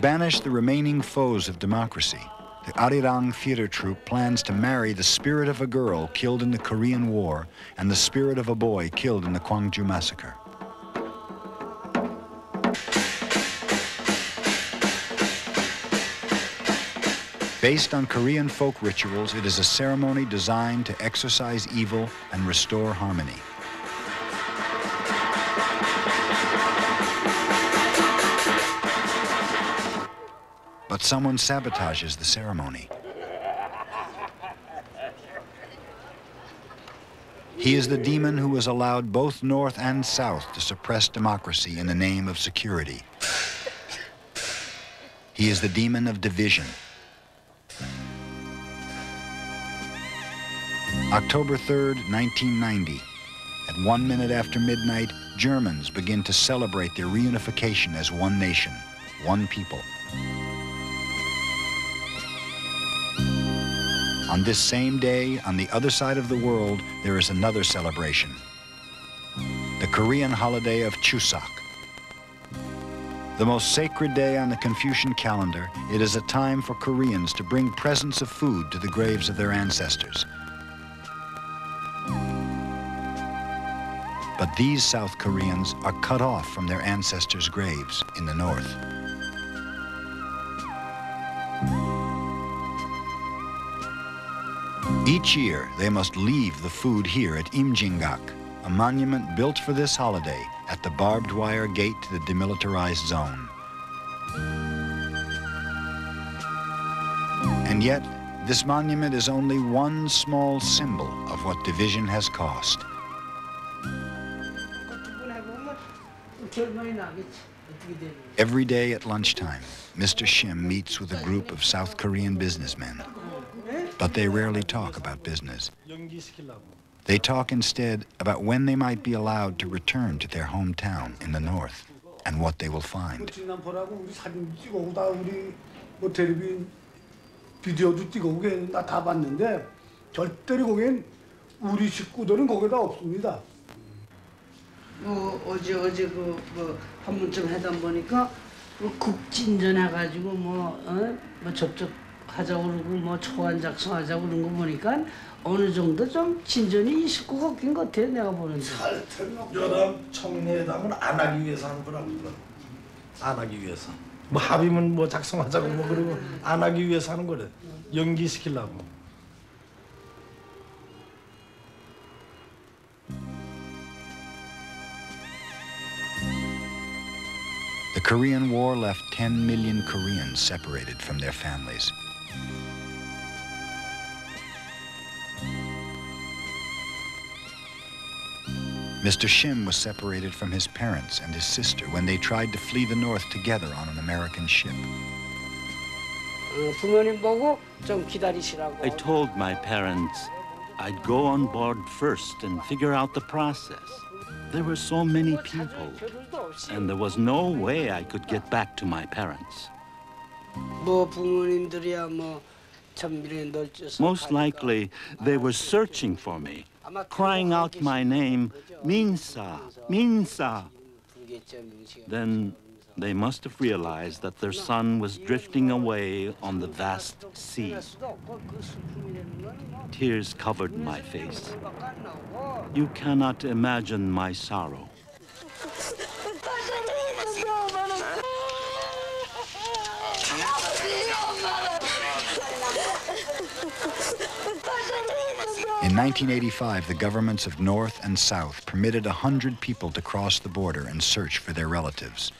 banish the remaining foes of democracy, the Arirang theater troupe plans to marry the spirit of a girl killed in the Korean War and the spirit of a boy killed in the Gwangju massacre. Based on Korean folk rituals, it is a ceremony designed to exorcise evil and restore harmony. But someone sabotages the ceremony. He is the demon who has allowed both North and South to suppress democracy in the name of security. He is the demon of division. October 3rd, 1990. At 1 minute after midnight, Germans begin to celebrate their reunification as one nation, one people. On this same day, on the other side of the world, there is another celebration. The Korean holiday of Chuseok. The most sacred day on the Confucian calendar, it is a time for Koreans to bring presents of food to the graves of their ancestors. But these South Koreans are cut off from their ancestors' graves in the north. Each year, they must leave the food here at Imjingak, a monument built for this holiday at the barbed wire gate to the demilitarized zone. And yet, this monument is only one small symbol of what division has cost. Every day at lunchtime, Mr. Shim meets with a group of South Korean businessmen. But they rarely talk about business. They talk instead about when they might be allowed to return to their hometown in the north and what they will find. 어제 한문점 회담 보니까 국진전 해가지고 접촉하자고 그러고 초안 작성하자고 그런 거 보니까 어느 정도 좀 진전이 있을 것 같긴 같아 내가 보는데. 여담 청례회담은 안 하기 위해서 하는 거라고. 안 하기 위해서. 합의문 작성하자고 그러고 안 하기 위해서 하는 거래. 연기시키려고. The Korean War left 10 million Koreans separated from their families. Mr. Shim was separated from his parents and his sister when they tried to flee the north together on an American ship. I told my parents I'd go on board first and figure out the process. There were so many people, and there was no way I could get back to my parents. Most likely, they were searching for me, crying out my name, Minsa, Minsa. Then they must have realized that their son was drifting away on the vast sea. Tears covered my face. You cannot imagine my sorrow. In 1985, the governments of North and South permitted 100 people to cross the border and search for their relatives.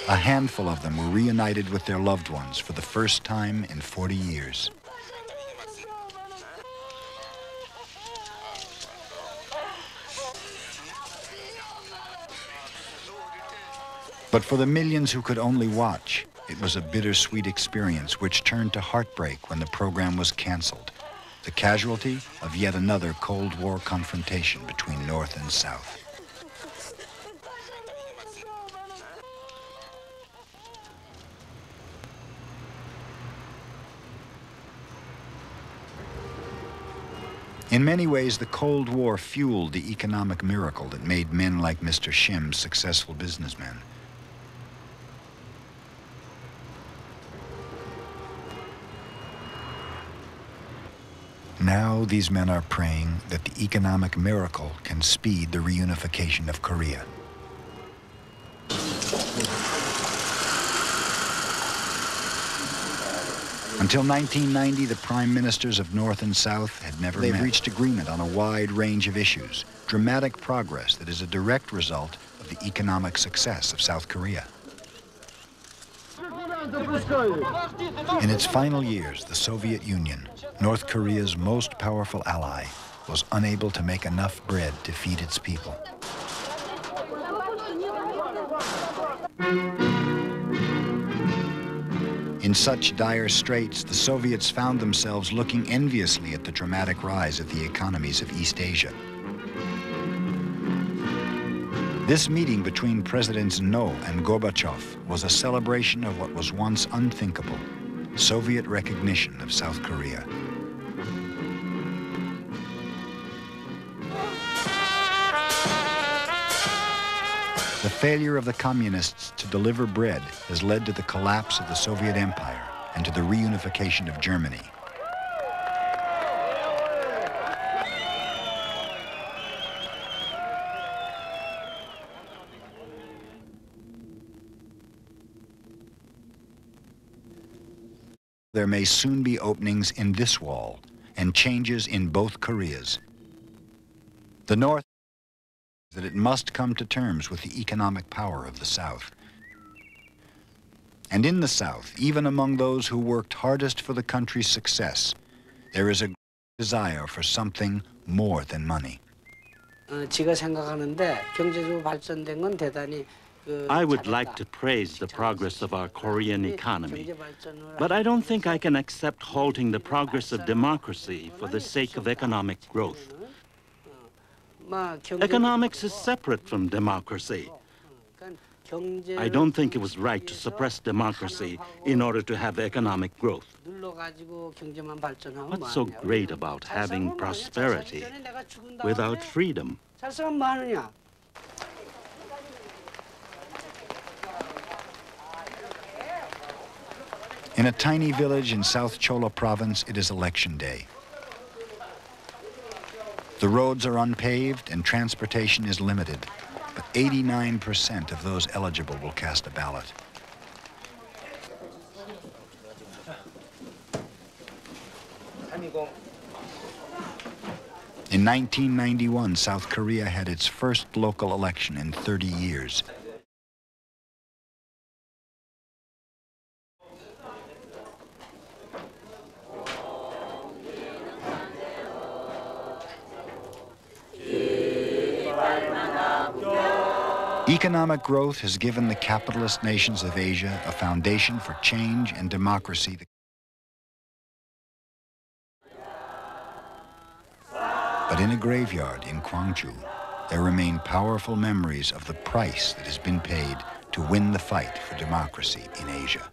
A handful of them were reunited with their loved ones for the first time in 40 years. But for the millions who could only watch, it was a bittersweet experience which turned to heartbreak when the program was canceled, the casualty of yet another Cold War confrontation between North and South. In many ways, the Cold War fueled the economic miracle that made men like Mr. Shim successful businessmen. Now these men are praying that the economic miracle can speed the reunification of Korea. Until 1990, the prime ministers of North and South had never met. They've reached agreement on a wide range of issues, dramatic progress that is a direct result of the economic success of South Korea. In its final years, the Soviet Union, North Korea's most powerful ally, was unable to make enough bread to feed its people. In such dire straits, the Soviets found themselves looking enviously at the dramatic rise of the economies of East Asia. This meeting between Presidents No and Gorbachev was a celebration of what was once unthinkable, Soviet recognition of South Korea. The failure of the communists to deliver bread has led to the collapse of the Soviet Empire and to the reunification of Germany. There may soon be openings in this wall and changes in both Koreas. The North that it must come to terms with the economic power of the South. And in the South, even among those who worked hardest for the country's success, there is a desire for something more than money. I would like to praise the progress of our Korean economy, but I don't think I can accept halting the progress of democracy for the sake of economic growth. Economics is separate from democracy. I don't think it was right to suppress democracy in order to have economic growth. What's so great about having prosperity without freedom? In a tiny village in South Chola Province, it is election day. The roads are unpaved and transportation is limited, but 89% of those eligible will cast a ballot. In 1991, South Korea had its first local election in 30 years. Economic growth has given the capitalist nations of Asia a foundation for change and democracy. But in a graveyard in Gwangju, there remain powerful memories of the price that has been paid to win the fight for democracy in Asia.